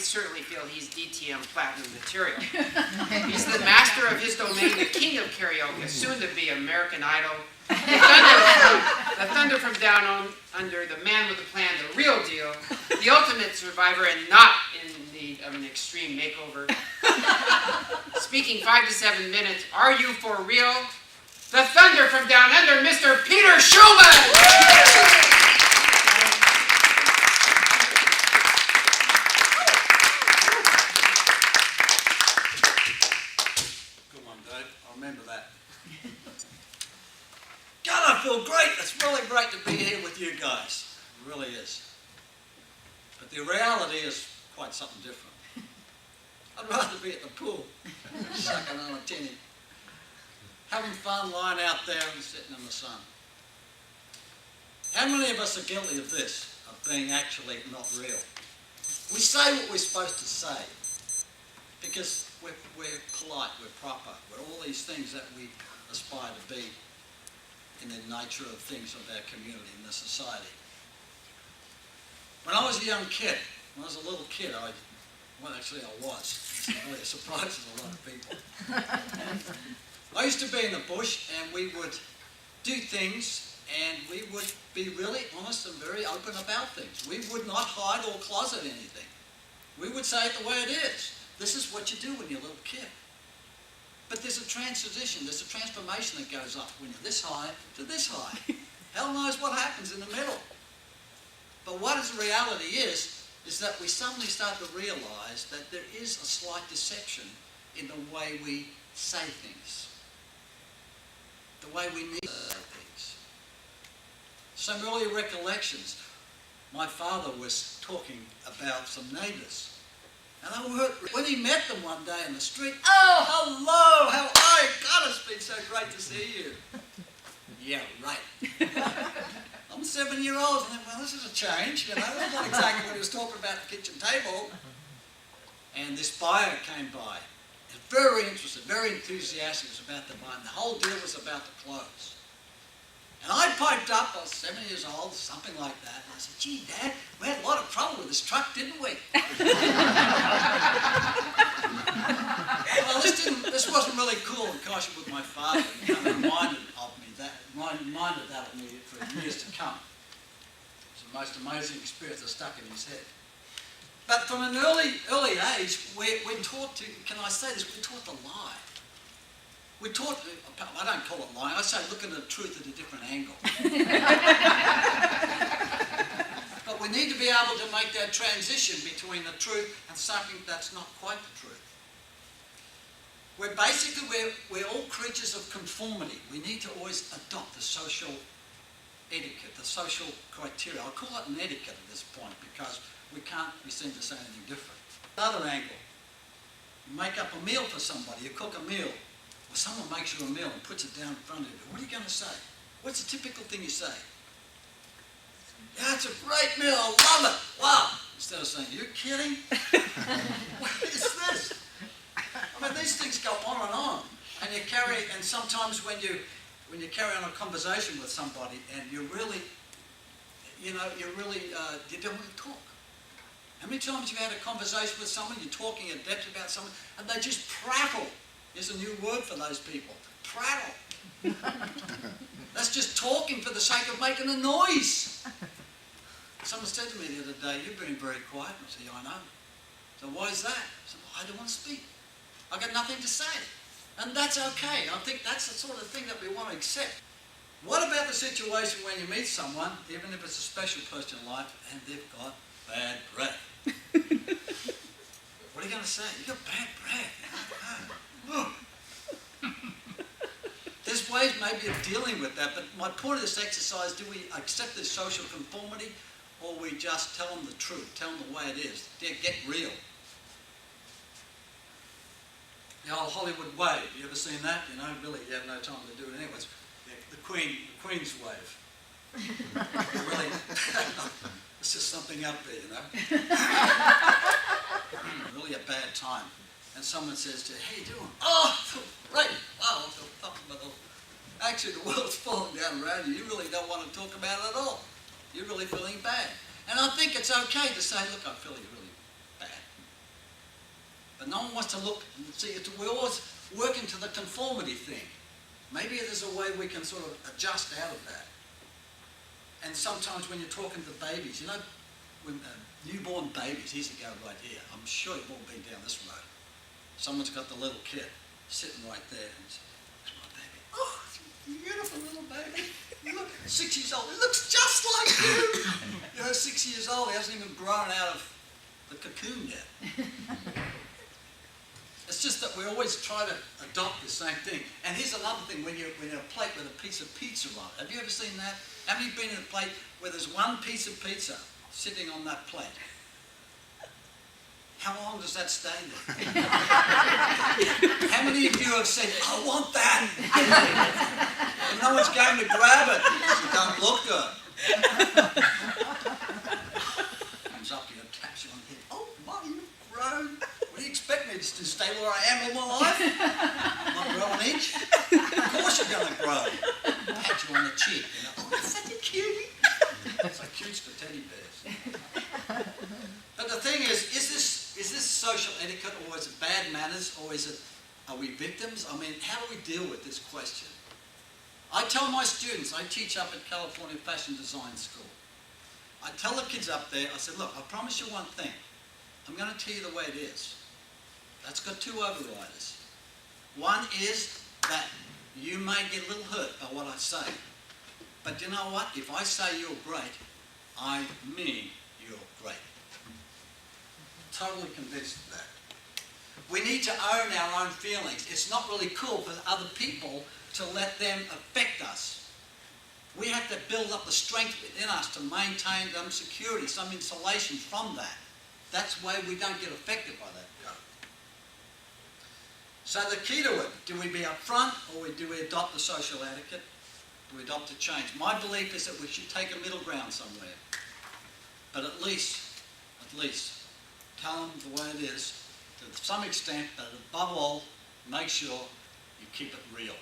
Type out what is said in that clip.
certainly feel he's DTM platinum material. He's the master of his domain, the king of karaoke, soon to be American Idol. The thunder from down under, the man with a plan, the real deal, the ultimate survivor and not in need of an extreme makeover. Speaking 5 to 7 minutes, are you for real? The thunder from down under, Mr. Peter Schulman! Remember that. God, I feel great. It's really great to be here with you guys. It really is. But the reality is quite something different. I'd rather be at the pool, sucking on a tinny, having fun lying out there and sitting in the sun. How many of us are guilty of this, of being actually not real? We say what we're supposed to say because we're polite, we're proper, we're all these things that we aspire to be in the nature of things of our community and the society. When I was a young kid, when I was a little kid, I was. It's really a surprise to a lot of people. I used to be in the bush and we would do things and we would be really honest and very open about things. We would not hide or closet anything. We would say it the way it is. This is what you do when you're a little kid. But there's a transition, there's a transformation that goes up when you're this high to this high. Hell knows what happens in the middle. But what the reality is that we suddenly start to realize that there is a slight deception in the way we say things. The way we need to say things. Some early recollections. My father was talking about some neighbours. And I heard, when he met them one day in the street, oh, hello, how are you? God, it's been so great to see you. Yeah, right. I'm 7-year-old, and well, this is a change, you know. That's not exactly what he was talking about at the kitchen table. And this buyer came by. He was very interested, very enthusiastic. It was about the buy, and the whole deal was about the clothes. And I piped up, I was 7 years old, something like that, and I said, gee, Dad, we had a lot of trouble with this truck, didn't we? Well, this wasn't really cool in caution with my father. He kind of reminded that of me for years to come. It was the most amazing experience that stuck in his head. But from an early age, we're taught to, can I say this, we're taught to lie. We're taught, I don't call it lying, I say look at the truth at a different angle. But we need to be able to make that transition between the truth and something that's not quite the truth. We're all creatures of conformity. We need to always adopt the social etiquette, the social criteria. I'll call it an etiquette at this point because we seem to say anything different. Another angle, you make up a meal for somebody, you cook a meal. Or someone makes you a meal and puts it down in front of you. What are you going to say? What's the typical thing you say? Yeah, it's a great meal. I love it. Wow. Instead of saying, you're kidding? What is this? I mean, these things go on. And sometimes when you carry on a conversation with somebody and you don't want to talk. How many times have you had a conversation with someone, you're talking in depth about someone, and they just prattle? There's a new word for those people. Prattle. That's just talking for the sake of making a noise. Someone said to me the other day, you've been very quiet. I said, yeah, I know. So why is that? I said, well, I don't want to speak. I've got nothing to say. And that's okay. I think that's the sort of thing that we want to accept. What about the situation when you meet someone, even if it's a special person in life, and they've got bad breath? What are you going to say? You've got bad breath. There's ways maybe of dealing with that, but my point of this exercise, do we accept this social conformity or we just tell them the truth, tell them the way it is, get real? The old Hollywood wave, you ever seen that? You know, really, you have no time to do it anyways. The Queen's wave. Really, it's just something up there, you know. Really a bad time. And someone says to you, how you doing? Oh, I feel great. Wow, I feel fucking actually the world's falling down around you. You really don't want to talk about it at all. You're really feeling bad. And I think it's okay to say, look, I'm feeling really bad. But no one wants to look, see, we're always working to the conformity thing. Maybe there's a way we can sort of adjust out of that. And sometimes when you're talking to babies, you know, when newborn babies, here's a go right here. I'm sure you've all been down this road. Someone's got the little kid sitting right there, and it's my baby. Oh, it's a beautiful little baby. Look, 6 years old. He looks just like you. You know, 6 years old. He hasn't even grown out of the cocoon yet. It's just that we always try to adopt the same thing. And here's another thing, when you're in a plate with a piece of pizza on it. Have you ever seen that? Have you been in a plate where there's one piece of pizza sitting on that plate? How long does that stay there? How many of you have said, I want that? And no one's going to grab it because you don't look good. Comes up here, taps you on the head. Oh, Mum, you've grown. What do you expect me to stay where I am all my life? Not grow an inch? Of course you're going to grow. Pat you on the cheek. You know, oh, that's such a cutie. It's like cutes for teddy bears. But the thing is this social etiquette, or is it bad manners, or are we victims? I mean, how do we deal with this question? I tell my students, I teach up at California Fashion Design School. I tell the kids up there, I said, look, I promise you one thing. I'm going to tell you the way it is. That's got two overriders. One is that you may get a little hurt by what I say. But you know what? If I say you're great, I mean you're great. Totally convinced of that. We need to own our own feelings. It's not really cool for other people to let them affect us. We have to build up the strength within us to maintain some security, some insulation from that. That's why we don't get affected by that. So the key to it, do we be upfront, or do we adopt the social etiquette? Do we adopt a change? My belief is that we should take a middle ground somewhere. But at least, tell them the way it is, to some extent, but above all, make sure you keep it real.